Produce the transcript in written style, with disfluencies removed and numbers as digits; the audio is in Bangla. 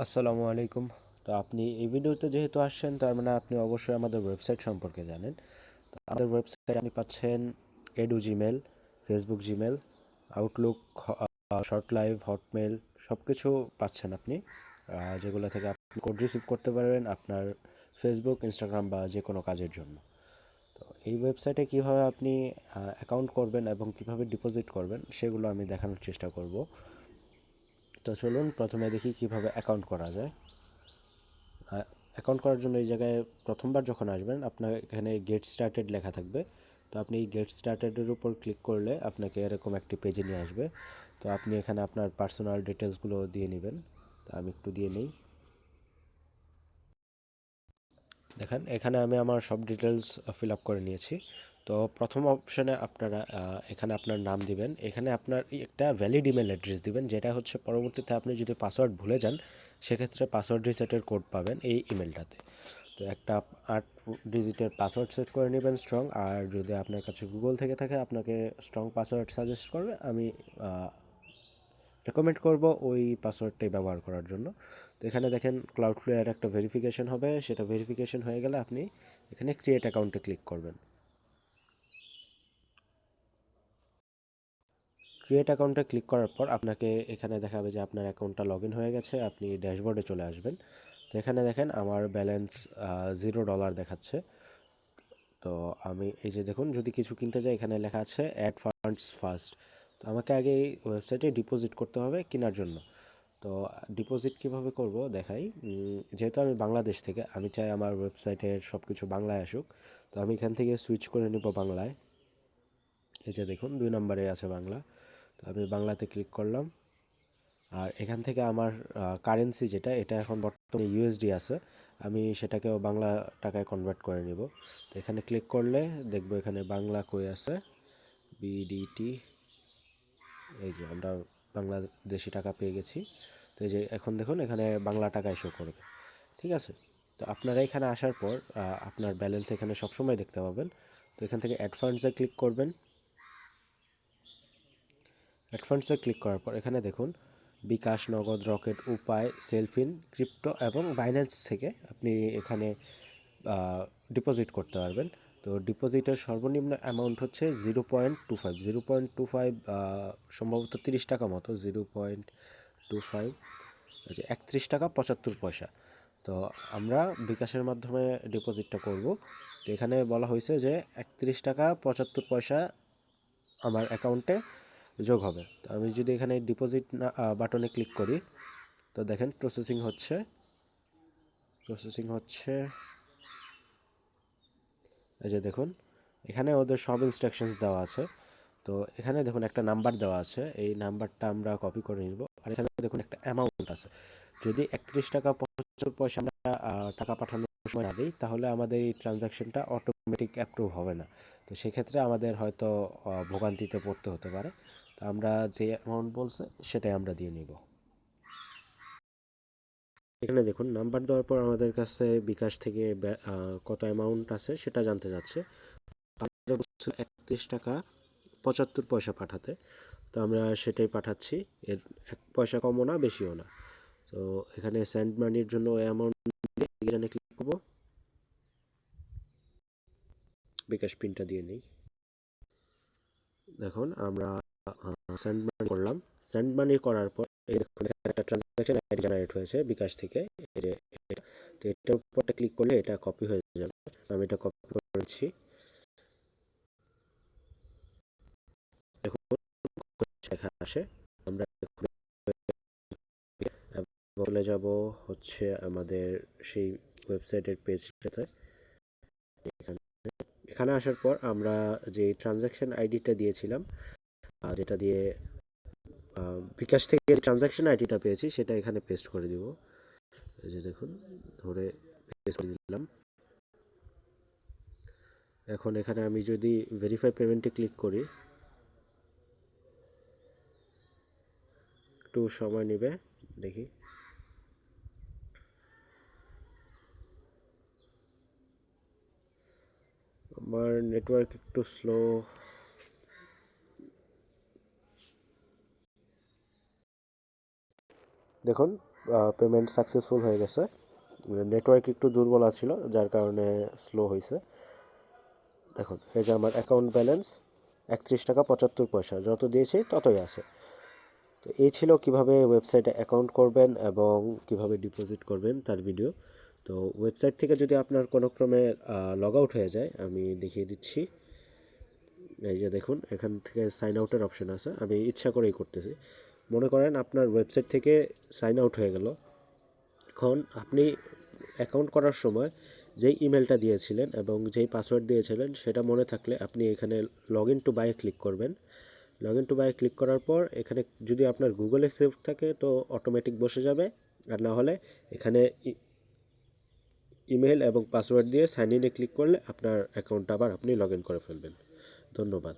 আসসালামু আলাইকুম। তো আপনি এই ভিডিওতে যেহেতু আসছেন তার মানে আপনি অবশ্যই আমাদের ওয়েবসাইট সম্পর্কে জানেন। তো আমাদের ওয়েবসাইটে আপনি পাচ্ছেন edu Gmail, Facebook Gmail, Outlook, short live, Hotmail সব কিছু পাচ্ছেন আপনি, যেগুলো থেকে আপনি কোড রিসিভ করতে পারবেন আপনার ফেসবুক, ইনস্টাগ্রাম বা যে কোনো কাজের জন্য। তো এই ওয়েবসাইটে কিভাবে আপনি অ্যাকাউন্ট করবেন এবং কিভাবে ডিপোজিট করবেন সেগুলো আমি দেখানোর চেষ্টা করব। তো চলুন প্রথমে দেখি কিভাবে অ্যাকাউন্ট করা যায়। অ্যাকাউন্ট করার জন্য এই জায়গায় প্রথমবার যখন আসবেন আপনার এখানে গেট স্টার্টেড লেখা থাকবে। তো আপনি এই গেট স্টার্টেডের উপর ক্লিক করলে আপনাকে এরকম একটি পেজে নিয়ে আসবে। তো আপনি এখানে আপনার পার্সোনাল ডিটেলসগুলো দিয়ে নেবেন। তো আমি একটু দিয়ে নিই। দেখেন এখানে আমি আমার সব ডিটেলস ফিল আপ করে নিয়েছি। তো প্রথম অপশানে আপনারা এখানে আপনার নাম দিবেন, এখানে আপনার একটা ভ্যালিড ইমেল অ্যাড্রেস দিবেন, যেটা হচ্ছে পরবর্তীতে আপনি যদি পাসওয়ার্ড ভুলে যান সেক্ষেত্রে পাসওয়ার্ড রিসেটের কোড পাবেন এই ইমেলটাতে। তো একটা 8 ডিজিটের পাসওয়ার্ড সেট করে নেবেন স্ট্রং। আর যদি আপনার কাছে গুগল থেকে থাকে আপনাকে স্ট্রং পাসওয়ার্ড সাজেস্ট করবে, আমি রেকমেন্ড করব ওই পাসওয়ার্ডটাই ব্যবহার করার জন্য। তো এখানে দেখেন ক্লাউডফ্লেয়ার একটা ভেরিফিকেশন হবে, সেটা ভেরিফিকেশন হয়ে গেলে আপনি এখানে ক্রিয়েট অ্যাকাউন্টে ক্লিক করবেন। ক্রিয়েট অ্যাকাউন্টে ক্লিক করার পর আপনাকে এখানে দেখাবে যে আপনার অ্যাকাউন্টটা লগ ইন হয়ে গেছে, আপনি ড্যাশবোর্ডে চলে আসবেন। তো এখানে দেখেন আমার ব্যালেন্স $0 দেখাচ্ছে। তো আমি এই যে দেখুন, যদি কিছু কিনতে যাই এখানে লেখা আছে অ্যাড ফান্ডস ফার্স্ট। তো আমাকে আগে এই ওয়েবসাইটে ডিপোজিট করতে হবে কেনার জন্য। তো ডিপোজিট কিভাবে করব দেখাই। যেহেতু আমি বাংলাদেশ থেকে, আমি চাই আমার ওয়েবসাইটের সব কিছু বাংলায় আসুক। তো আমি এখান থেকে সুইচ করে নিব বাংলায়। এই যে দেখুন 2 নম্বরে আছে বাংলা। তো আমি বাংলাতে ক্লিক করলাম। আর এখান থেকে আমার কারেন্সি যেটা, এটা এখন বর্তমানে ইউএসডি আছে, আমি সেটাকেও বাংলা টাকায় কনভার্ট করে নিব। তো এখানে ক্লিক করলে দেখবো এখানে বাংলা কই আছে, বিডিটি। এই যে আমরা বাংলাদেশি টাকা পেয়ে গেছি। তো এই যে এখন দেখুন এখানে বাংলা টাকায় শো করবে। ঠিক আছে। তো আপনারা এখানে আসার পর আপনার ব্যালেন্স এখানে সবসময় দেখতে পাবেন। তো এখান থেকে অ্যাড ফান্ডসে ক্লিক করবেন। অ্যাড ফান্ডসে ক্লিক করার পর এখানে দেখুন বিকাশ, নগদ, রকেট, উপায়, সেলফিন, ক্রিপ্টো এবং বাইন্যান্স থেকে আপনি এখানে ডিপোজিট করতে পারবেন। তো ডিপোজিটের সর্বনিম্ন অ্যামাউন্ট হচ্ছে 0.25, 0.25, সম্ভবত 30 টাকা মতো, 0.25, 31 টাকা 75 পয়সা। তো আমরা বিকাশের মাধ্যমে ডিপোজিটটা করব। তো এখানে বলা হয়েছে যে 31 টাকা 75 পয়সা আমার অ্যাকাউন্টে যোগ হবে। তো আমি যদি এখানে ডিপোজিট বাটনে ক্লিক করি, তো দেখেন প্রসেসিং হচ্ছে। এই যে দেখুন এখানে ওদের সব ইনস্ট্রাকশনস দেওয়া আছে। তো এখানে দেখুন একটা নাম্বার দেওয়া আছে, এই নাম্বারটা আমরা কপি করে নিব। আর এখানে দেখুন একটা অ্যামাউন্ট আছে। যদি 31 টাকা 75 পয়সা আমরা টাকা পাঠানোর সময় না দিই তাহলে আমাদের এই ট্রানজ্যাকশনটা অটোমেটিক অ্যাপ্রুভ হবে না। তো সেক্ষেত্রে আমাদের হয়তো ভোগান্তিতে পড়তে হতে পারে। তো আমরা যে অ্যামাউন্ট বলছে সেটাই আমরা দিয়ে নিব। এখানে দেখুন নাম্বার দেওয়ার পর আমাদের কাছে বিকাশ থেকে কত অ্যামাউন্ট আছে সেটা জানতে যাচ্ছে। আমাদের বলছে 31 টাকা 75 পয়সা পাঠাতে। তো আমরা সেটাই পাঠাচ্ছি। এর 1 পয়সা কমও না বেশিও না। তো এখানে সেন্ড মানির জন্য ওই অ্যামাউন্ট এখানে ক্লিক করব। বিকাশ পিনটা দিয়ে নিই। দেখুন আমরা সেন্ড মানি করলাম। সেন্ড মানি করার পর এই দেখুন এখানে একটা ট্রানজাকশন আইডি জেনারেট হয়েছে বিকাশ থেকে। এই যে এটা। তো এটার উপরটা ক্লিক করলে এটা কপি হয়ে যাবে। আমি এটা কপি করে নিচ্ছি। দেখুন লেখা আসে। আমরা চলে যাব হচ্ছে আমাদের সেই ওয়েবসাইটের পেজটাতে। এখানে এখানে আসার পর আমরা যে ট্রানজাকশন আইডিটা দিয়েছিলাম, যেটা দিয়ে বিকাশ থেকে ট্রানজাকশন আইডিটা পেয়েছি সেটা এখানে পেস্ট করে দিব। এই যে দেখুন ধরে পেস্ট করে দিলাম। এখন এখানে আমি যদি ভেরিফাই পেমেন্টে ক্লিক করি, একটু সময় নেবে, দেখি। আমার নেটওয়ার্ক একটু স্লো। দেখুন পেমেন্ট সাকসেসফুল হয়ে গেছে। নেটওয়ার্ক একটু দুর্বল ছিল যার কারণে স্লো হয়েছে। দেখুন এই যে আমার অ্যাকাউন্ট ব্যালেন্স 31 টাকা 75 পয়সা, যত দিয়েছি ততই আছে। তো এই ছিল কিভাবে ওয়েবসাইটে অ্যাকাউন্ট করবেন এবং কিভাবে ডিপোজিট করবেন তার ভিডিও। তো ওয়েবসাইট থেকে যদি আপনার কোনো ক্রমে লগ আউট হয়ে যায়, আমি দেখিয়ে দিচ্ছি। এই যে দেখুন এখান থেকে সাইন আউটের অপশন আছে, আমি ইচ্ছা করেই করতেছি। মনে করেন আপনার ওয়েবসাইট থেকে সাইন আউট হয়ে গেল। এখন আপনি অ্যাকাউন্ট করার সময় যেই ইমেলটা দিয়েছিলেন এবং যেই পাসওয়ার্ড দিয়েছিলেন সেটা মনে থাকলে আপনি এখানে log in to buy click করবেন। Log in to buy click করার পর এখানে যদি আপনার গুগলে সেভ থাকে তো অটোমেটিক বসে যাবে, আর না হলে এখানে ইমেল এবং পাসওয়ার্ড দিয়ে সাইন ইনে ক্লিক করলে আপনার অ্যাকাউন্টটা আবার আপনি লগ ইন করে ফেলবেন। ধন্যবাদ।